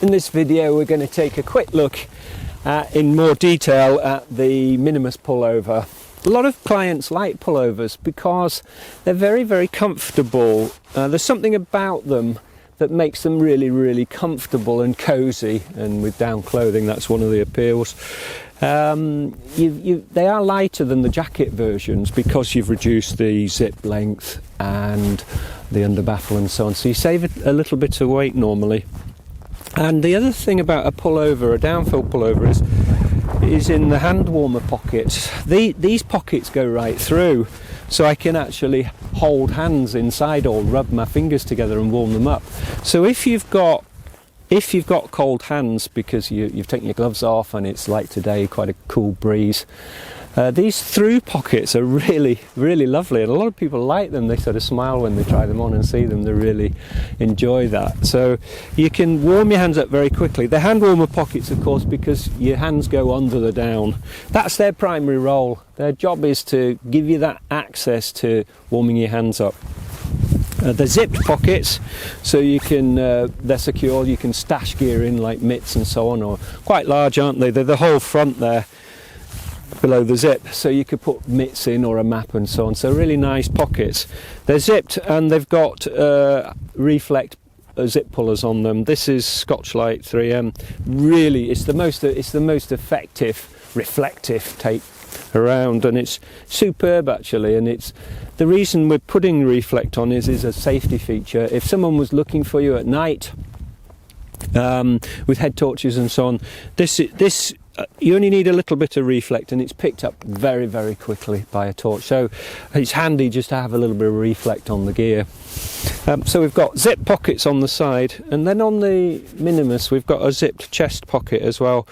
In this video we're going to take a quick look in more detail at the Minimus pullover. A lot of clients like pullovers because they're very comfortable. There's something about them that makes them really comfortable and cozy, and with down clothing that's one of the appeals. They are lighter than the jacket versions because you've reduced the zip length and the underbaffle and so on, so you save a little bit of weight normally. And the other thing about a pullover, a downfill pullover, is in the hand warmer pockets. These pockets go right through, so I can actually hold hands inside or rub my fingers together and warm them up. So if you've got cold hands because you've taken your gloves off and it's like today, quite a cool breeze, these through pockets are really lovely, and a lot of people like them. They sort of smile when they try them on and see them. They really enjoy that. So you can warm your hands up very quickly. The hand warmer pockets, of course, because your hands go under the down, that's their primary role. Their job is to give you that access to warming your hands up. They're zipped pockets, so you can they're secure. You can stash gear in like mitts and so on, or quite large, aren't they? They're the whole front there below the zip, so you could put mitts in or a map and so on. So really nice pockets. They're zipped and they've got reflect zip pullers on them. This is Scotchlite 3M. Really, it's the most effective reflective tape around, and it's superb actually. And it's the reason we're putting reflect on is a safety feature. If someone was looking for you at night with head torches and so on, this you only need a little bit of reflect and it's picked up very quickly by a torch. So it's handy just to have a little bit of reflect on the gear. So we've got zip pockets on the side, and then on the Minimus we've got a zipped chest pocket as well.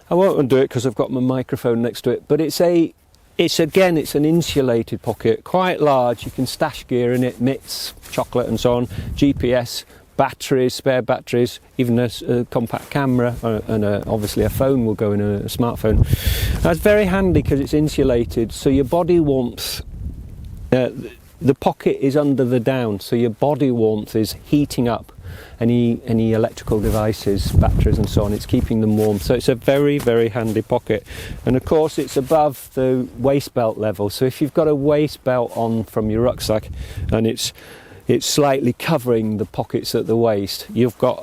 I won't undo it because I've got my microphone next to it, but it's an insulated pocket, quite large. You can stash gear in it, mitts, chocolate and so on, GPS, batteries, spare batteries, even a compact camera, and obviously a phone will go in a smartphone. That's very handy because it's insulated, so your body warmth, the pocket is under the down, so your body warmth is heating up any electrical devices, batteries and so on. It's keeping them warm, so it's a very handy pocket. And of course it's above the waist belt level, so if you've got a waist belt on from your rucksack and it's slightly covering the pockets at the waist, you've got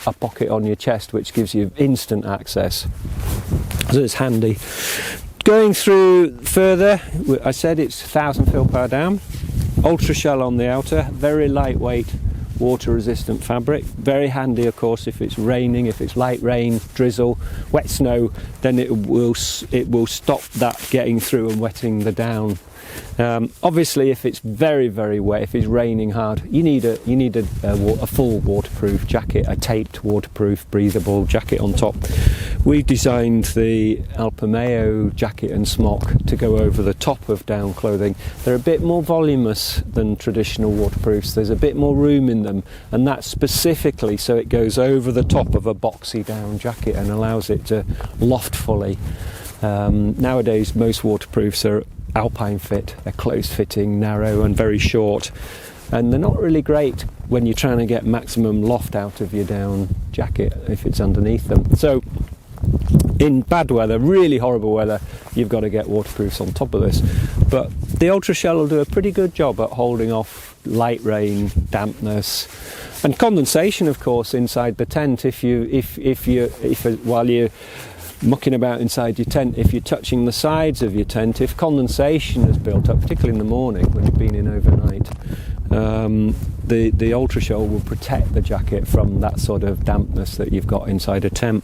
a pocket on your chest which gives you instant access, so it's handy. Going through further, I said it's 1000 fillpower down, Ultrashell on the outer, very lightweight, water resistant fabric. Very handy of course if it's raining, if it's light rain, drizzle, wet snow, then it will stop that getting through and wetting the down. Obviously if it's very wet, if it's raining hard, you need a full waterproof jacket, a taped waterproof breathable jacket on top. We've designed the Alpameo jacket and smock to go over the top of down clothing. They're a bit more voluminous than traditional waterproofs. There's a bit more room in them, and that's specifically so it goes over the top of a boxy down jacket and allows it to loft fully. Nowadays most waterproofs are alpine fit, they're close fitting, narrow and very short, and they're not really great when you're trying to get maximum loft out of your down jacket if it's underneath them. So in bad weather, really horrible weather, you've got to get waterproofs on top of this, but the Ultrashell will do a pretty good job at holding off light rain, dampness and condensation of course inside the tent. While you're mucking about inside your tent, if you're touching the sides of your tent, if condensation has built up, particularly in the morning when you've been in overnight, the Ultrashell will protect the jacket from that sort of dampness that you've got inside a tent.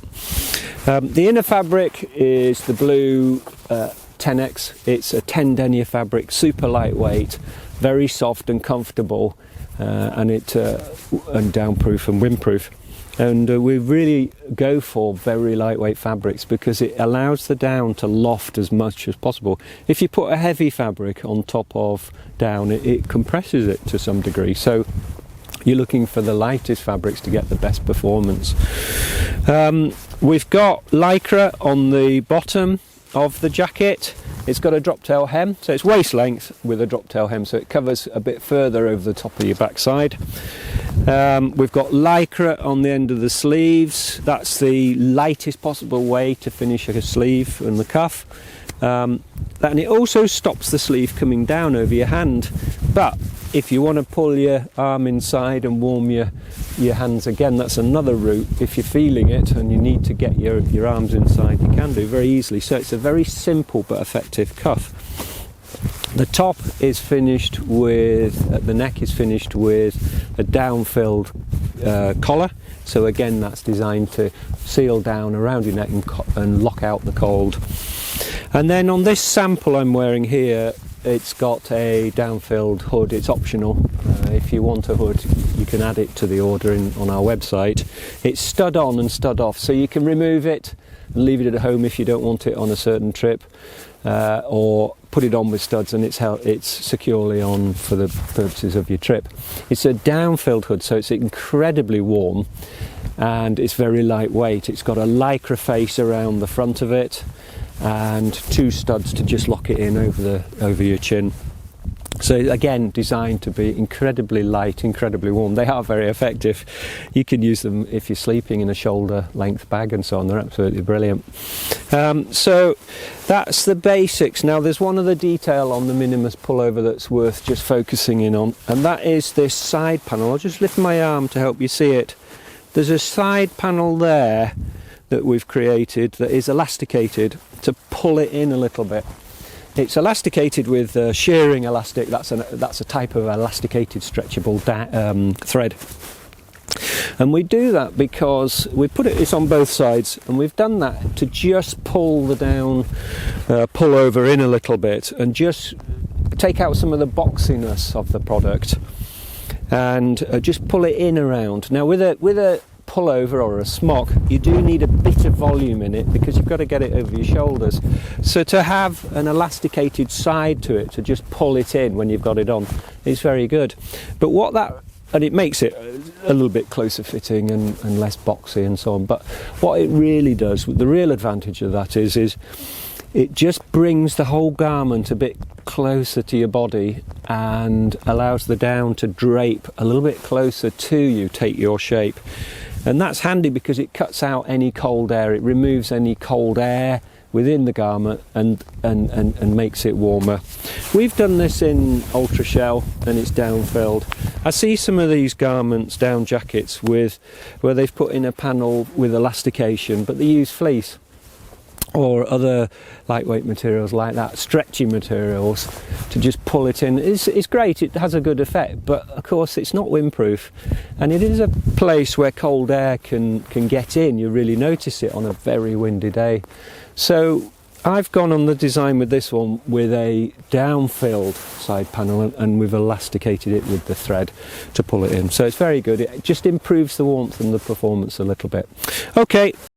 The inner fabric is the blue 10X. It's a 10 denier fabric, super lightweight, very soft and comfortable, and downproof and windproof. And we really go for very lightweight fabrics because it allows the down to loft as much as possible. If you put a heavy fabric on top of down, it compresses it to some degree. So you're looking for the lightest fabrics to get the best performance. We've got Lycra on the bottom of the jacket. It's got a drop tail hem, so it's waist length with a drop tail hem, so it covers a bit further over the top of your backside. We've got lycra on the end of the sleeves. That's the lightest possible way to finish a sleeve and the cuff. And it also stops the sleeve coming down over your hand. But if you want to pull your arm inside and warm your hands again, that's another route. If you're feeling it and you need to get your arms inside, you can do very easily. So it's a very simple but effective cuff. The top is finished with, the neck is finished with a down-filled collar. So again, that's designed to seal down around your neck and lock out the cold. And then on this sample I'm wearing here, it's got a down-filled hood. It's optional. If you want a hood, you can add it to the order on our website. It's stud on and stud off, so you can remove it and leave it at home if you don't want it on a certain trip, or put it on with studs and it's securely on for the purposes of your trip. It's a down-filled hood, so it's incredibly warm and it's very lightweight. It's got a lycra face around the front of it and 2 studs to just lock it in over your chin. So again, designed to be incredibly light, incredibly warm. They are very effective. You can use them if you're sleeping in a shoulder length bag and so on. They're absolutely brilliant. So that's the basics. Now there's one other detail on the Minimus pullover that's worth just focusing in on, and that is this side panel. I'll just lift my arm to help you see it. There's a side panel there that we've created that is elasticated to pull it in a little bit. It's elasticated with shearing elastic. That's a type of elasticated stretchable thread. And we do that because we put it's on both sides, and we've done that to just pull the down pullover in a little bit and just take out some of the boxiness of the product and just pull it in around. Now with a pullover or a smock, you do need a bit of volume in it because you've got to get it over your shoulders. So to have an elasticated side to it, to just pull it in when you've got it on, is very good. But and it makes it a little bit closer fitting and less boxy and so on. But what it really does, the real advantage of that is it just brings the whole garment a bit closer to your body and allows the down to drape a little bit closer to you, take your shape. And that's handy because it cuts out any cold air, it removes any cold air within the garment and makes it warmer. We've done this in Ultrashell and it's down-filled. I see some of these garments, down jackets, where they've put in a panel with elastication, but they use fleece or other lightweight materials like that, stretchy materials, to just pull it in. It's great, it has a good effect, but of course it's not windproof, and it is a place where cold air can get in. You really notice it on a very windy day. So I've gone on the design with this one with a down-filled side panel, and we've elasticated it with the thread to pull it in. So it's very good. It just improves the warmth and the performance a little bit. Okay.